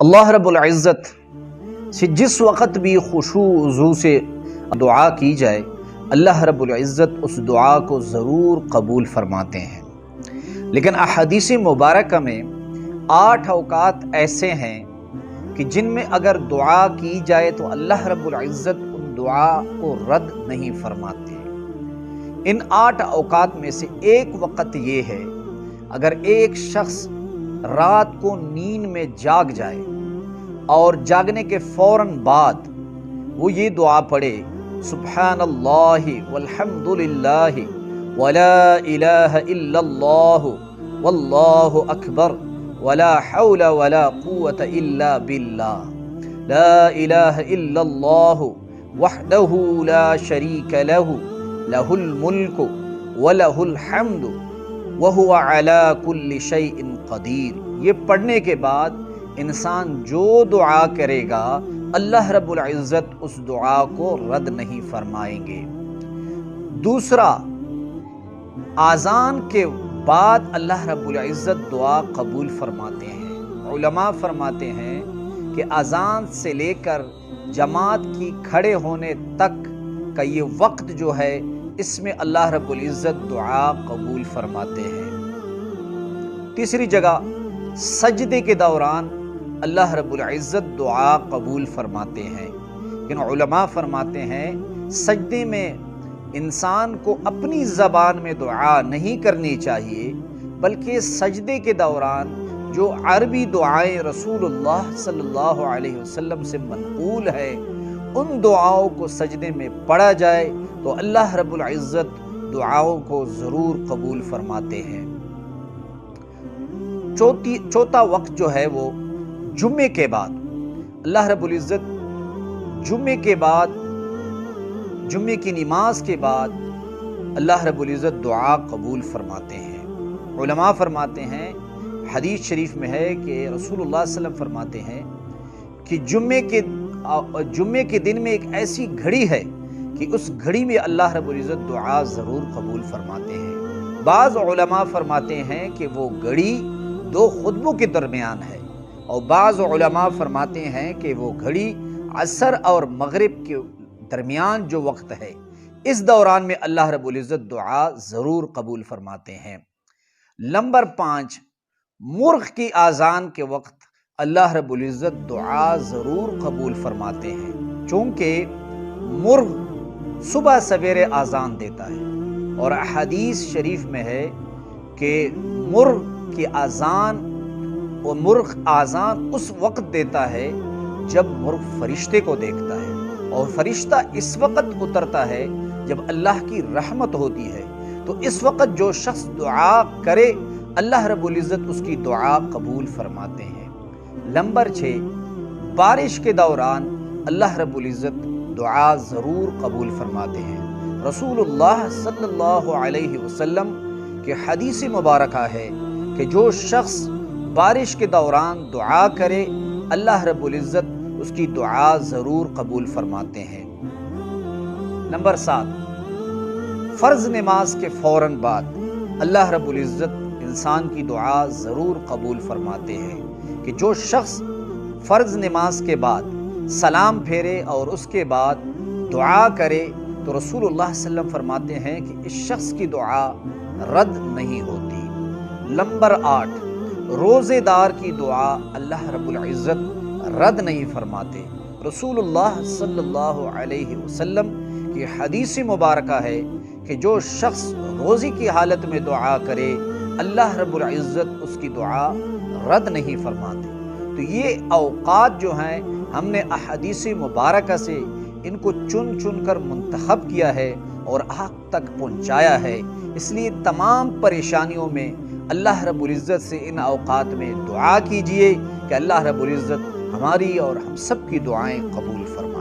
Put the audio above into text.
اللہ رب العزت سے جس وقت بھی خشوع وضو سے دعا کی جائے اللہ رب العزت اس دعا کو ضرور قبول فرماتے ہیں۔ لیکن احادیث مبارکہ میں 8 اوقات ایسے ہیں کہ جن میں اگر دعا کی جائے تو اللہ رب العزت ان دعا کو رد نہیں فرماتے۔ ان 8 اوقات میں سے ایک وقت یہ ہے، اگر ایک شخص رات کو نیند میں جاگ جائے اور جاگنے کے فوراً بعد وہ یہ دعا پڑھے، سبحان اللہ والحمد للہ ولا الہ الا اللہ واللہ اکبر ولا حول ولا قوة الا باللہ لا الہ الا اللہ وحدہ لا شریک لہ لہ الملک ولہ الحمد وہو علی کل شیء قدیر۔ یہ پڑھنے کے بعد انسان جو دعا کرے گا اللہ رب العزت اس دعا کو رد نہیں فرمائیں گے۔ دوسرا، اذان کے بعد اللہ رب العزت دعا قبول فرماتے ہیں۔ علماء فرماتے ہیں کہ اذان سے لے کر جماعت کی کھڑے ہونے تک کا یہ وقت جو ہے اس میں اللہ رب العزت دعا قبول فرماتے ہیں۔ تیسری جگہ، سجدے کے دوران اللہ رب العزت دعا قبول فرماتے ہیں، لیکن علماء فرماتے ہیں سجدے میں انسان کو اپنی زبان میں دعا نہیں کرنی چاہیے، بلکہ سجدے کے دوران جو عربی دعائیں رسول اللہ صلی اللہ علیہ وسلم سے منقول ہے ان دعاؤں کو سجدے میں پڑھا جائے تو اللہ رب العزت دعاؤں کو ضرور قبول فرماتے ہیں۔ چوتھا وقت جو ہے وہ جمعے کے بعد، اللہ رب العزت جمعے کے بعد، جمعے کی نماز کے بعد اللہ رب العزت دعا قبول فرماتے ہیں۔ علماء فرماتے ہیں، حدیث شریف میں ہے کہ رسول اللہ صلی اللہ علیہ وسلم فرماتے ہیں کہ جمعے کے دن میں ایک ایسی گھڑی ہے کہ اس گھڑی میں اللہ رب العزت دعا ضرور قبول فرماتے ہیں۔ بعض علماء فرماتے ہیں کہ وہ گھڑی 2 خطبوں کے درمیان ہے، اور بعض علماء فرماتے ہیں کہ وہ گھڑی عصر اور مغرب کے درمیان جو وقت ہے اس دوران میں اللہ رب العزت دعا ضرور قبول فرماتے ہیں۔ نمبر 5، مرغ کی اذان کے وقت اللہ رب العزت دعا ضرور قبول فرماتے ہیں، چونکہ مرغ صبح سویرے اذان دیتا ہے، اور احادیث شریف میں ہے کہ مرغ کی اذان اس وقت دیتا ہے جب مرغ فرشتے کو دیکھتا ہے، اور فرشتہ اس وقت اترتا ہے جب اللہ کی رحمت ہوتی ہے، تو اس وقت جو شخص دعا کرے اللہ رب العزت اس کی دعا قبول فرماتے ہیں۔ نمبر 6، بارش کے دوران اللہ رب العزت دعا ضرور قبول فرماتے ہیں۔ رسول اللہ صلی اللہ علیہ وسلم کی حدیث مبارکہ ہے کہ جو شخص بارش کے دوران دعا کرے اللہ رب العزت اس کی دعا ضرور قبول فرماتے ہیں۔ نمبر 7، فرض نماز کے فوراً بعد اللہ رب العزت انسان کی دعا ضرور قبول فرماتے ہیں کہ جو شخص فرض نماز کے بعد سلام پھیرے اور اس کے بعد دعا کرے تو رسول اللہ صلی اللہ علیہ وسلم فرماتے ہیں کہ اس شخص کی دعا رد نہیں ہوتی۔ نمبر 8، روزے دار کی دعا اللہ رب العزت رد نہیں فرماتے۔ رسول اللہ صلی اللہ علیہ وسلم کی حدیث مبارکہ ہے کہ جو شخص روزے کی حالت میں دعا کرے اللہ رب العزت اس کی دعا رد نہیں فرماتے۔ تو یہ اوقات جو ہیں ہم نے احادیث مبارکہ سے ان کو چن چن کر منتخب کیا ہے اور آپ تک پہنچایا ہے، اس لیے تمام پریشانیوں میں اللہ رب العزت سے ان اوقات میں دعا کیجئے کہ اللہ رب العزت ہماری اور ہم سب کی دعائیں قبول فرمائے۔